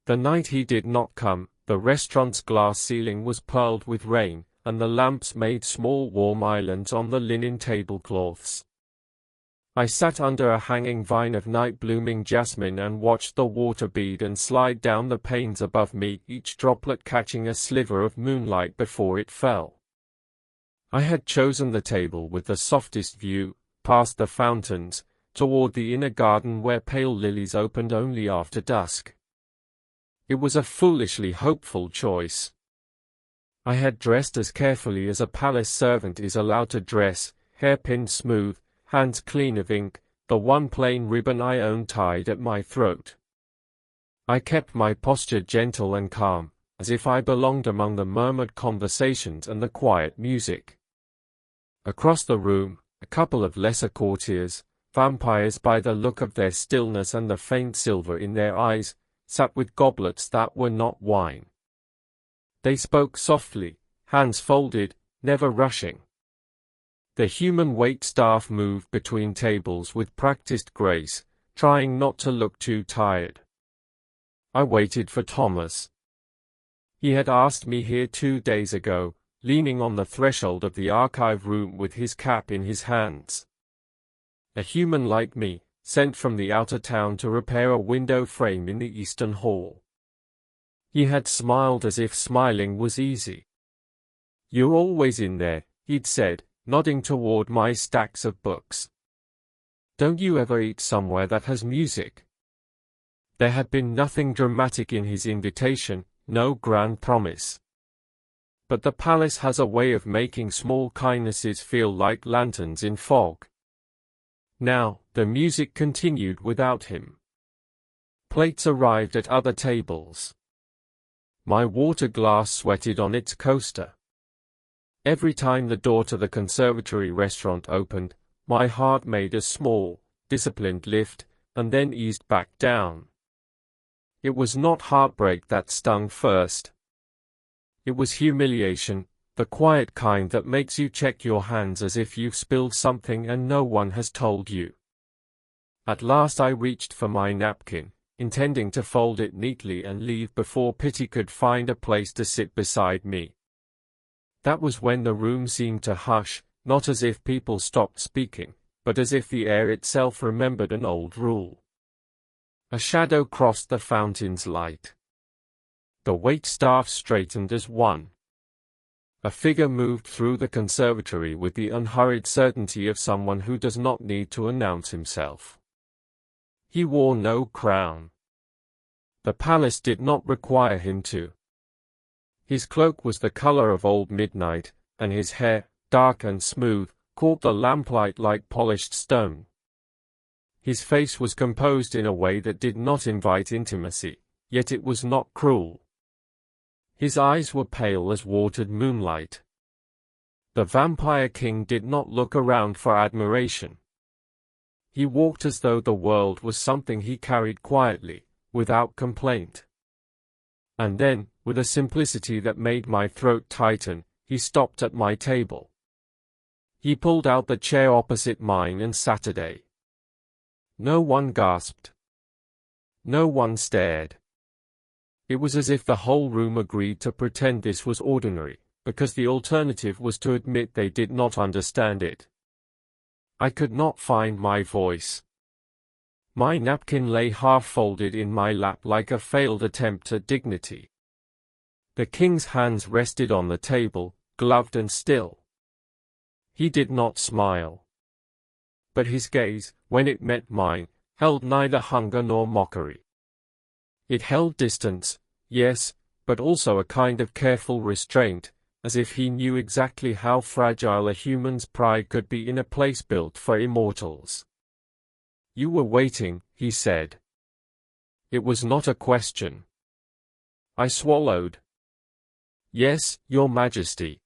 The night he did not come, the restaurant's glass ceiling was pearled with rain, and the lamps made small warm islands on the linen tablecloths. I sat under a hanging vine of night-blooming jasmine and watched the water bead and slide down the panes above me, each droplet catching a sliver of moonlight before it fell. I had chosen the table with the softest view, past the fountains, toward the inner garden where pale lilies opened only after dusk. It was a foolishly hopeful choice. I had dressed as carefully as a palace servant is allowed to dress, hairpin smooth, hands clean of ink, the one plain ribbon I owned tied at my throat. I kept my posture gentle and calm, as if I belonged among the murmured conversations and the quiet music. Across the room, a couple of lesser courtiers, vampires by the look of their stillness and the faint silver in their eyes, sat with goblets that were not wine. They spoke softly, hands folded, never rushing. The human waitstaff moved between tables with practiced grace, trying not to look too tired. I waited for Thomas. He had asked me here 2 days ago, leaning on the threshold of the archive room with his cap in his hands. A human like me, sent from the outer town to repair a window frame in the eastern hall. He had smiled as if smiling was easy. "You're always in there," he'd said, nodding toward my stacks of books. "Don't you ever eat somewhere that has music?" There had been nothing dramatic in his invitation, no grand promise. But the palace has a way of making small kindnesses feel like lanterns in fog. Now, the music continued without him. Plates arrived at other tables. My water glass sweated on its coaster. Every time the door to the conservatory restaurant opened, my heart made a small, disciplined lift, and then eased back down. It was not heartbreak that stung first. It was humiliation, the quiet kind that makes you check your hands as if you've spilled something and no one has told you. At last I reached for my napkin, intending to fold it neatly and leave before Pity could find a place to sit beside me. That was when the room seemed to hush, not as if people stopped speaking, but as if the air itself remembered an old rule. A shadow crossed the fountain's light. The waitstaff straightened as one. A figure moved through the conservatory with the unhurried certainty of someone who does not need to announce himself. He wore no crown. The palace did not require him to. His cloak was the color of old midnight, and his hair, dark and smooth, caught the lamplight like polished stone. His face was composed in a way that did not invite intimacy, yet it was not cruel. His eyes were pale as watered moonlight. The vampire king did not look around for admiration. He walked as though the world was something he carried quietly, without complaint. And then, with a simplicity that made my throat tighten, he stopped at my table. He pulled out the chair opposite mine and sat at it. No one gasped. No one stared. It was as if the whole room agreed to pretend this was ordinary, because the alternative was to admit they did not understand it. I could not find my voice. My napkin lay half-folded in my lap like a failed attempt at dignity. The king's hands rested on the table, gloved and still. He did not smile. But his gaze, when it met mine, held neither hunger nor mockery. It held distance, yes, but also a kind of careful restraint, as if he knew exactly how fragile a human's pride could be in a place built for immortals. "You were waiting," he said. It was not a question. I swallowed. "Yes, Your Majesty."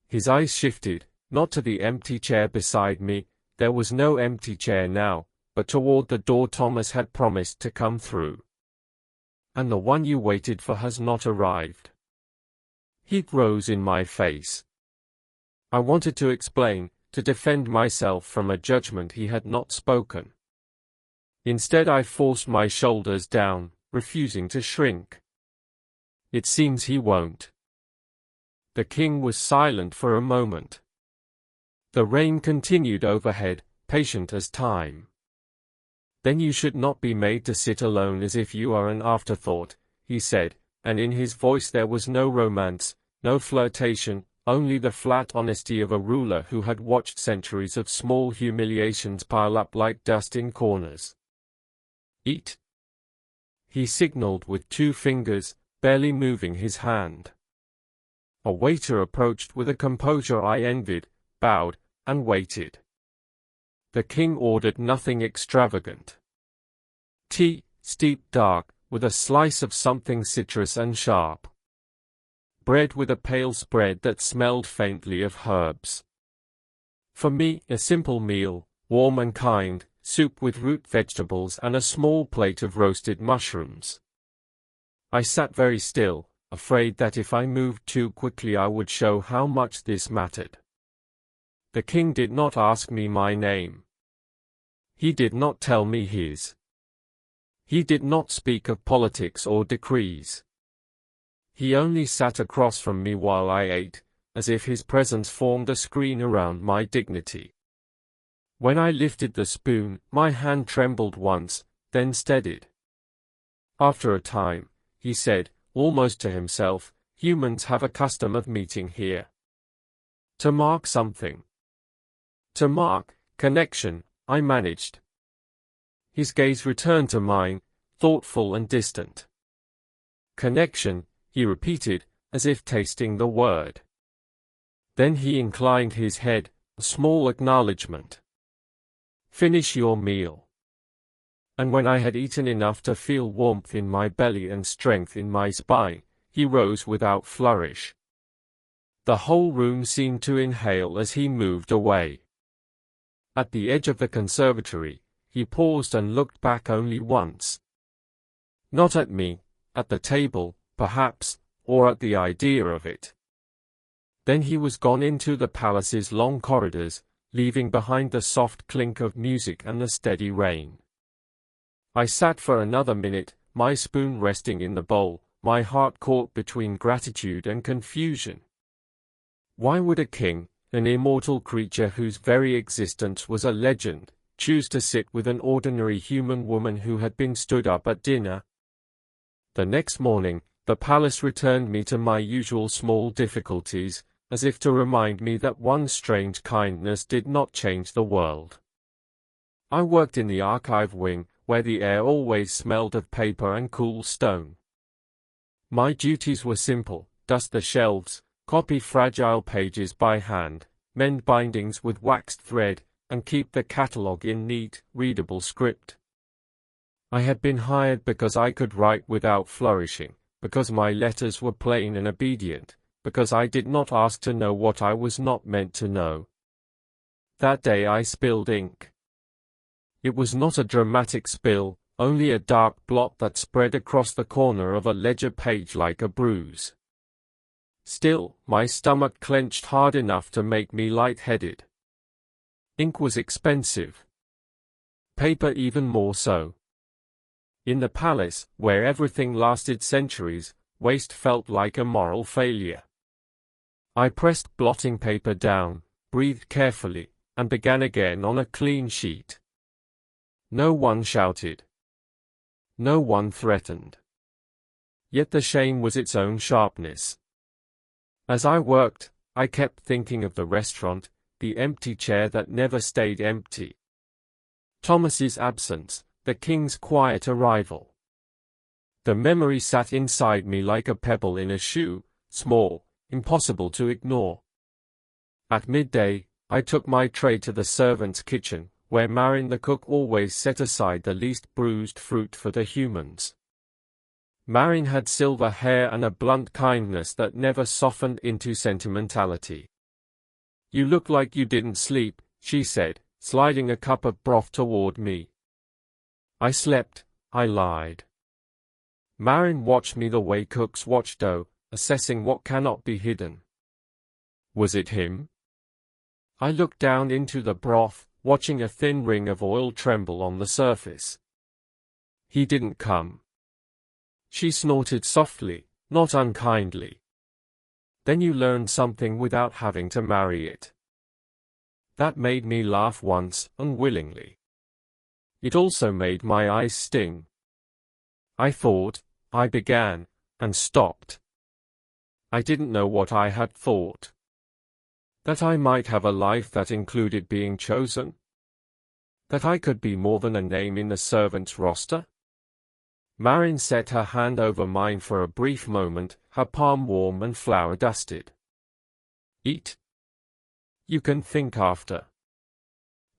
His eyes shifted, not to the empty chair beside me, there was no empty chair now, but toward the door Thomas had promised to come through. "And the one you waited for has not arrived." Heat rose in my face. I wanted to explain, to defend myself from a judgment he had not spoken. Instead I forced my shoulders down, refusing to shrink. It seems he won't. The king was silent for a moment. The rain continued overhead, patient as time. Then you should not be made to sit alone as if you are an afterthought, he said, and in his voice there was no romance, no flirtation, only the flat honesty of a ruler who had watched centuries of small humiliations pile up like dust in corners. Eat. He signaled with 2 fingers, barely moving his hand. A waiter approached with a composure I envied, bowed, and waited. The king ordered nothing extravagant. Tea, steep dark, with a slice of something citrus and sharp. Bread with a pale spread that smelled faintly of herbs. For me, a simple meal, warm and kind, soup with root vegetables and a small plate of roasted mushrooms. I sat very still, afraid that if I moved too quickly I would show how much this mattered. The king did not ask me my name. He did not tell me his. He did not speak of politics or decrees. He only sat across from me while I ate, as if his presence formed a screen around my dignity. When I lifted the spoon, my hand trembled once, then steadied. After a time, he said, almost to himself, humans have a custom of meeting here. To mark something. To mark connection, I managed. His gaze returned to mine, thoughtful and distant. Connection, he repeated, as if tasting the word. Then he inclined his head, a small acknowledgement. Finish your meal. And when I had eaten enough to feel warmth in my belly and strength in my spine, he rose without flourish. The whole room seemed to inhale as he moved away. At the edge of the conservatory, he paused and looked back only once. Not at me, at the table, perhaps, or at the idea of it. Then he was gone into the palace's long corridors, leaving behind the soft clink of music and the steady rain. I sat for another minute, my spoon resting in the bowl, my heart caught between gratitude and confusion. Why would a king, an immortal creature whose very existence was a legend, choose to sit with an ordinary human woman who had been stood up at dinner? The next morning, the palace returned me to my usual small difficulties, as if to remind me that one strange kindness did not change the world. I worked in the archive wing, where the air always smelled of paper and cool stone. My duties were simple: dust the shelves, copy fragile pages by hand, mend bindings with waxed thread, and keep the catalogue in neat, readable script. I had been hired because I could write without flourishing, because my letters were plain and obedient, because I did not ask to know what I was not meant to know. That day I spilled ink. It was not a dramatic spill, only a dark blot that spread across the corner of a ledger page like a bruise. Still, my stomach clenched hard enough to make me lightheaded. Ink was expensive. Paper even more so. In the palace, where everything lasted centuries, waste felt like a moral failure. I pressed blotting paper down, breathed carefully, and began again on a clean sheet. No one shouted. No one threatened. Yet the shame was its own sharpness. As I worked, I kept thinking of the restaurant, the empty chair that never stayed empty. Thomas's absence, the king's quiet arrival. The memory sat inside me like a pebble in a shoe, small, impossible to ignore. At midday, I took my tray to the servants' kitchen, where Marin the cook always set aside the least bruised fruit for the humans. Marin had silver hair and a blunt kindness that never softened into sentimentality. "You look like you didn't sleep," she said, sliding a cup of broth toward me. "I slept," I lied. Marin watched me the way cooks watch dough, assessing what cannot be hidden. Was it him? I looked down into the broth, watching a thin ring of oil tremble on the surface. He didn't come. She snorted softly, not unkindly. Then you learned something without having to marry it. That made me laugh once, unwillingly. It also made my eyes sting. I thought, I began, and stopped. I didn't know what I had thought. That I might have a life that included being chosen? That I could be more than a name in the servants' roster? Marin set her hand over mine for a brief moment, her palm warm and flour-dusted. Eat. You can think after.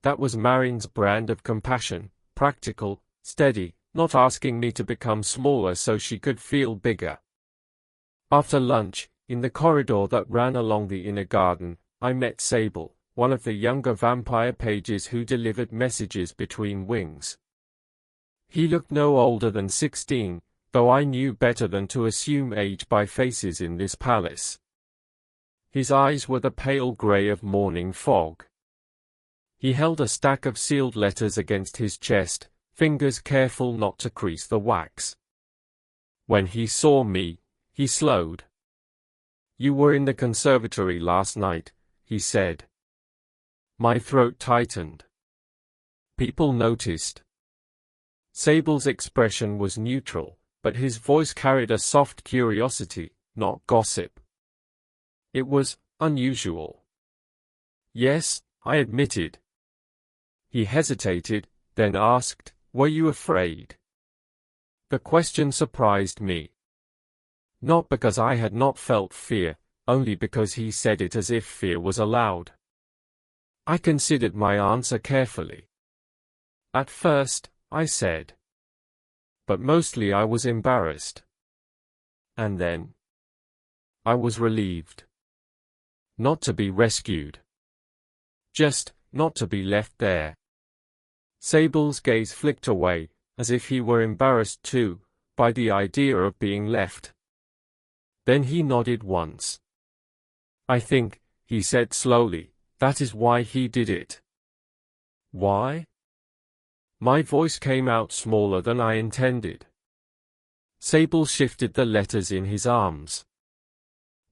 That was Marin's brand of compassion, practical, steady, not asking me to become smaller so she could feel bigger. After lunch, in the corridor that ran along the inner garden, I met Sable, one of the younger vampire pages who delivered messages between wings. He looked no older than 16, though I knew better than to assume age by faces in this palace. His eyes were the pale grey of morning fog. He held a stack of sealed letters against his chest, fingers careful not to crease the wax. When he saw me, he slowed. "You were in the conservatory last night," he said. My throat tightened. People noticed. Sable's expression was neutral, but his voice carried a soft curiosity, not gossip. It was unusual. "Yes," I admitted. He hesitated, then asked, "Were you afraid?" The question surprised me. Not because I had not felt fear, only because he said it as if fear was allowed. I considered my answer carefully. "At first," I said. "But mostly I was embarrassed. And then I was relieved. Not to be rescued. Just not to be left there." Sable's gaze flicked away, as if he were embarrassed too, by the idea of being left. Then he nodded once. "I think," he said slowly, "that is why he did it." "Why?" My voice came out smaller than I intended. Sable shifted the letters in his arms.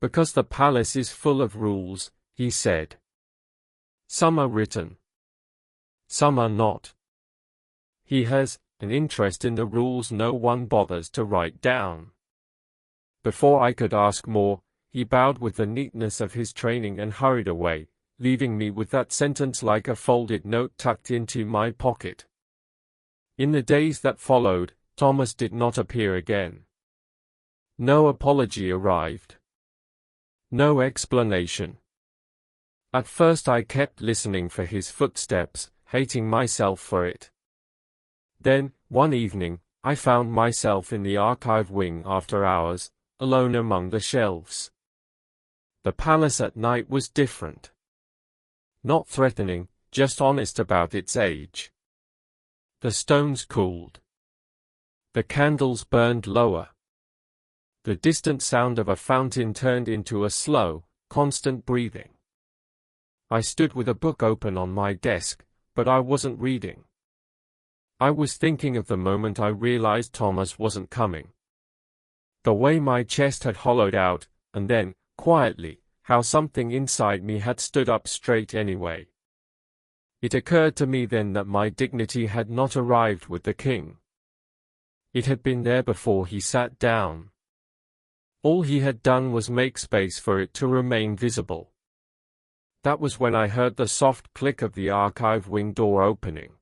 "Because the palace is full of rules," he said. "Some are written. Some are not. He has an interest in the rules no one bothers to write down." Before I could ask more, he bowed with the neatness of his training and hurried away, leaving me with that sentence like a folded note tucked into my pocket. In the days that followed, Thomas did not appear again. No apology arrived. No explanation. At first I kept listening for his footsteps, hating myself for it. Then, one evening, I found myself in the archive wing after hours, alone among the shelves. The palace at night was different. Not threatening, just honest about its age. The stones cooled. The candles burned lower. The distant sound of a fountain turned into a slow, constant breathing. I stood with a book open on my desk, but I wasn't reading. I was thinking of the moment I realized Thomas wasn't coming. The way my chest had hollowed out, and then, quietly, how something inside me had stood up straight anyway. It occurred to me then that my dignity had not arrived with the king. It had been there before he sat down. All he had done was make space for it to remain visible. That was when I heard the soft click of the archive wing door opening.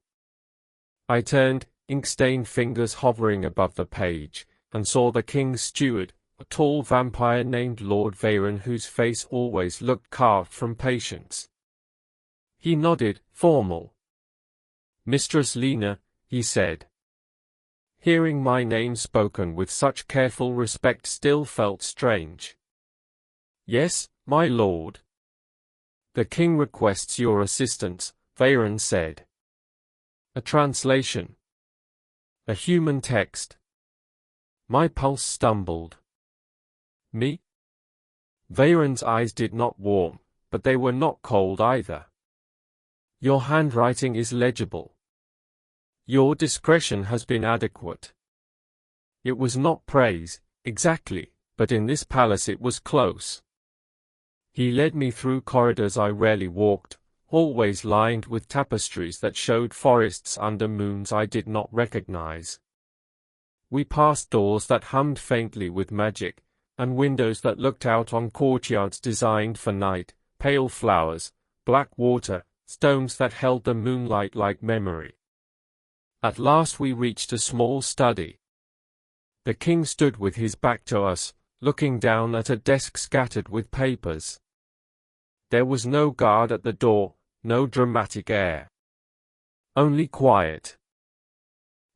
I turned, ink-stained fingers hovering above the page, and saw the king's steward, a tall vampire named Lord Veyron whose face always looked carved from patience. He nodded, formal. "Mistress Lina," he said. Hearing my name spoken with such careful respect still felt strange. "Yes, my lord." "The king requests your assistance," Veyron said. "A translation. A human text." My pulse stumbled. "Me?" Veyron's eyes did not warm, but they were not cold either. "Your handwriting is legible. Your discretion has been adequate." It was not praise, exactly, but in this palace it was close. He led me through corridors I rarely walked, always lined with tapestries that showed forests under moons I did not recognize. We passed doors that hummed faintly with magic, and windows that looked out on courtyards designed for night, pale flowers, black water, stones that held the moonlight like memory. At last we reached a small study. The king stood with his back to us, looking down at a desk scattered with papers. There was no guard at the door, no dramatic air. Only quiet.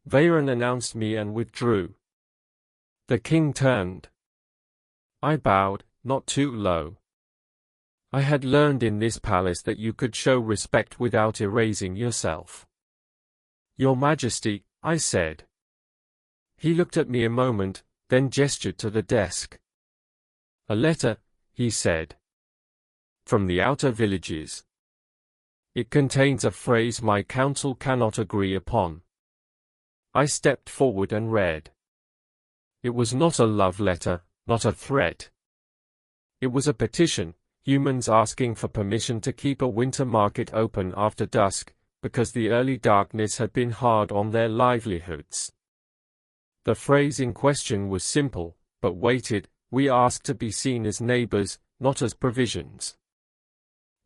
Veyron announced me and withdrew. The king turned. I bowed, not too low. I had learned in this palace that you could show respect without erasing yourself. Your Majesty, I said. He looked at me a moment, then gestured to the desk. A letter, he said. From the outer villages. It contains a phrase my council cannot agree upon. I stepped forward and read. It was not a love letter, not a threat. It was a petition, humans asking for permission to keep a winter market open after dusk, because the early darkness had been hard on their livelihoods. The phrase in question was simple, but weighted. We asked to be seen as neighbors, not as provisions.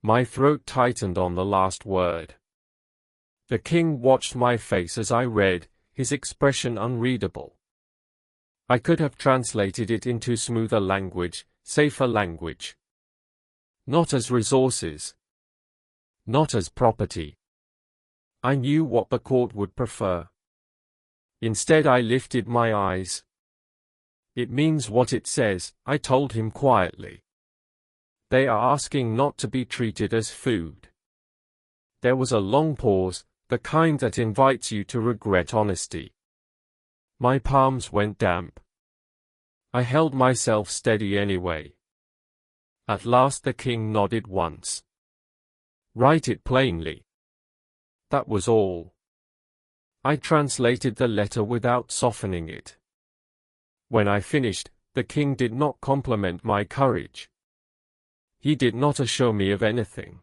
My throat tightened on the last word. The king watched my face as I read, his expression unreadable. I could have translated it into smoother language, safer language. Not as resources. Not as property. I knew what the court would prefer. Instead I lifted my eyes. It means what it says, I told him quietly. They are asking not to be treated as food. There was a long pause, the kind that invites you to regret honesty. My palms went damp. I held myself steady anyway. At last the king nodded once. Write it plainly. That was all. I translated the letter without softening it. When I finished, the king did not compliment my courage. He did not assure me of anything.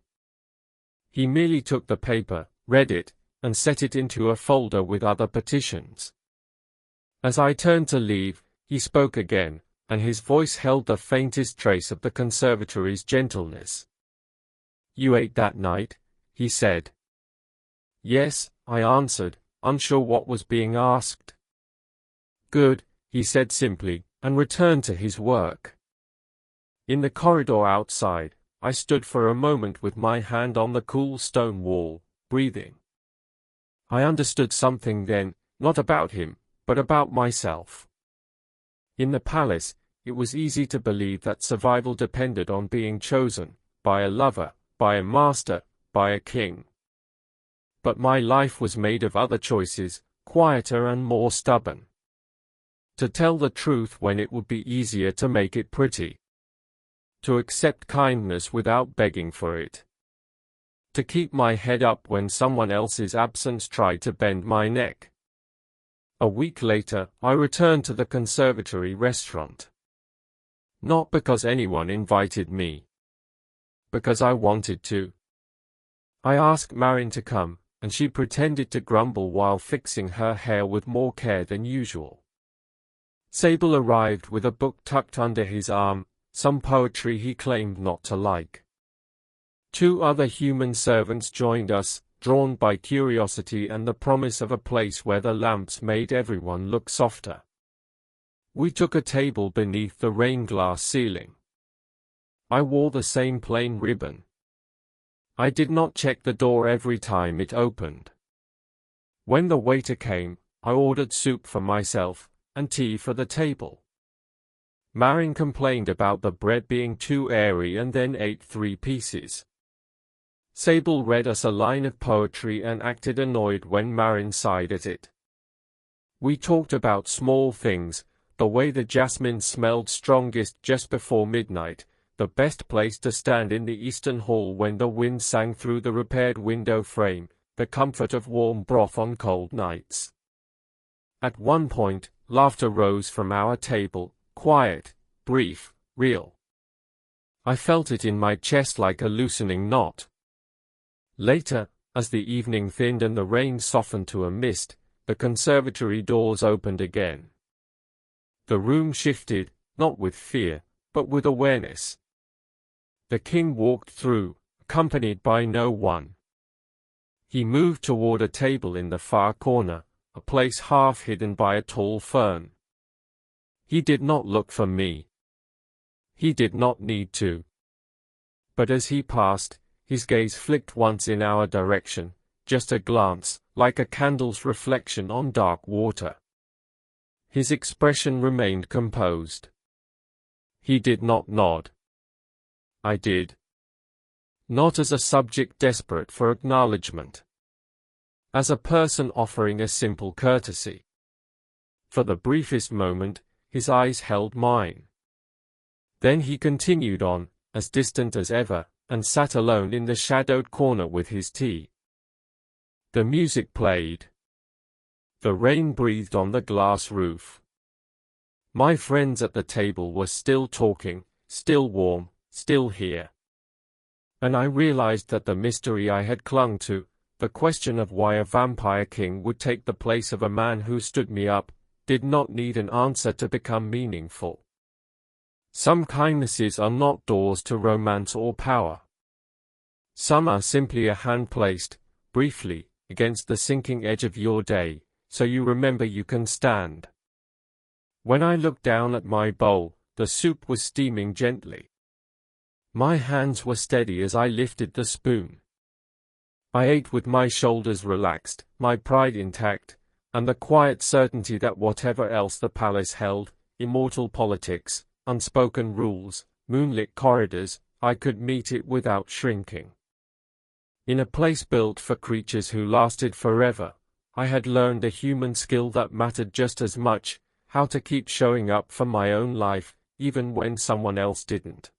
He merely took the paper, read it, and set it into a folder with other petitions. As I turned to leave, he spoke again, and his voice held the faintest trace of the conservatory's gentleness. You ate that night, he said. Yes, I answered, unsure what was being asked. Good, he said simply, and returned to his work. In the corridor outside, I stood for a moment with my hand on the cool stone wall, breathing. I understood something then, not about him, but about myself. In the palace, it was easy to believe that survival depended on being chosen, by a lover, by a master, by a king. But my life was made of other choices, quieter and more stubborn. To tell the truth when it would be easier to make it pretty. To accept kindness without begging for it. To keep my head up when someone else's absence tried to bend my neck. A week later, I returned to the conservatory restaurant. Not because anyone invited me. Because I wanted to. I asked Marin to come, and she pretended to grumble while fixing her hair with more care than usual. Sable arrived with a book tucked under his arm, some poetry he claimed not to like. 2 other human servants joined us, drawn by curiosity and the promise of a place where the lamps made everyone look softer. We took a table beneath the rain-glass ceiling. I wore the same plain ribbon. I did not check the door every time it opened. When the waiter came, I ordered soup for myself, and tea for the table. Marin complained about the bread being too airy and then ate 3 pieces. Sable read us a line of poetry and acted annoyed when Marin sighed at it. We talked about small things, the way the jasmine smelled strongest just before midnight, the best place to stand in the eastern hall when the wind sang through the repaired window frame, the comfort of warm broth on cold nights. At one point, laughter rose from our table, quiet, brief, real. I felt it in my chest like a loosening knot. Later, as the evening thinned and the rain softened to a mist, the conservatory doors opened again. The room shifted, not with fear, but with awareness. The king walked through, accompanied by no one. He moved toward a table in the far corner, a place half hidden by a tall fern. He did not look for me. He did not need to. But as he passed, his gaze flicked once in our direction, just a glance, like a candle's reflection on dark water. His expression remained composed. He did not nod. I did. Not as a subject desperate for acknowledgement. As a person offering a simple courtesy. For the briefest moment, his eyes held mine. Then he continued on, as distant as ever, and sat alone in the shadowed corner with his tea. The music played. The rain breathed on the glass roof. My friends at the table were still talking, still warm, still here. And I realized that the mystery I had clung to, the question of why a vampire king would take the place of a man who stood me up, did not need an answer to become meaningful. Some kindnesses are not doors to romance or power. Some are simply a hand placed, briefly, against the sinking edge of your day, so you remember you can stand. When I looked down at my bowl, the soup was steaming gently. My hands were steady as I lifted the spoon. I ate with my shoulders relaxed, my pride intact, and the quiet certainty that whatever else the palace held, immortal politics, unspoken rules, moonlit corridors, I could meet it without shrinking. In a place built for creatures who lasted forever, I had learned a human skill that mattered just as much, how to keep showing up for my own life, even when someone else didn't.